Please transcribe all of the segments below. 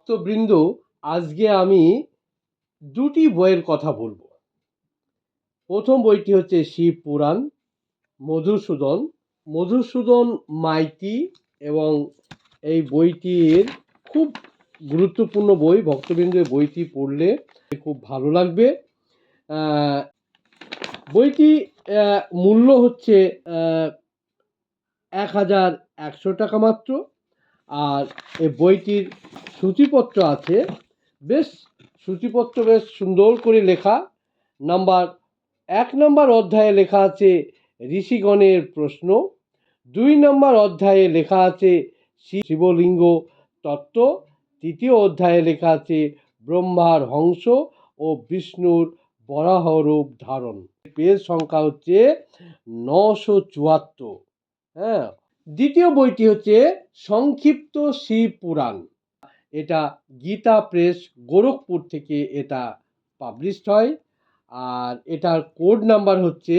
তো বৃন্দ, আজকে আমি দুটি বইয়ের কথা বলবো। প্রথম বইটি হচ্ছে শিব পুরাণ, মধুসূদন মধুসূদন মাইতি, এবং এই বইটির খুব গুরুত্বপূর্ণ বই। ভক্তবৃন্দ বইটি পড়লে খুব ভালো লাগবে। বইটি মূল্য হচ্ছে 1100 টাকা মাত্র। আর এই বইটির সূচিপত্র আছে, সূচিপত্র বেশ সুন্দর করে লেখা। এক নম্বর অধ্যায়ে লেখা আছে ঋষিগণের প্রশ্ন। 2 নম্বর অধ্যায়ে লেখা আছে শিবলিঙ্গ তত্ত্ব। তৃতীয় অধ্যায়ে লেখা আছে ব্রহ্মার হংস ও বিষ্ণুর বরাহ রূপ ধারণ। পেজ সংখ্যা হচ্ছে 974। হ্যাঁ, দ্বিতীয় বইটি হচ্ছে সংক্ষিপ্ত শিব পুরাণ। এটা গীতা প্রেস গোরখপুর থেকে এটা পাবলিশড হয়। আর এটার কোড নাম্বার হচ্ছে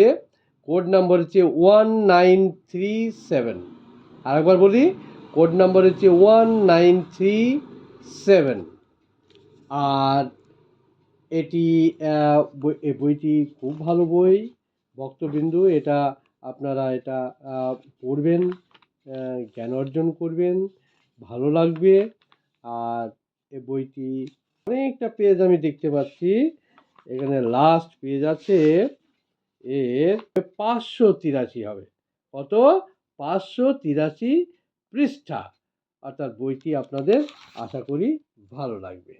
1937। আরেকবার বলি, কোড নাম্বার হচ্ছে 1937। আর এটি বইটি খুব ভালো বই ভক্তবিন্দু। এটা আপনারা এটা পড়বেন, জ্ঞান অর্জন করবেন, ভালো লাগবে। আর এই বইটি অনেকটা পেজ আমি দেখতে পাচ্ছি, এখানে লাস্ট পেজ আছে এর 583 হবে। কত? 583 পৃষ্ঠা। অর্থাৎ বইটি আপনাদের আশা করি ভালো লাগবে।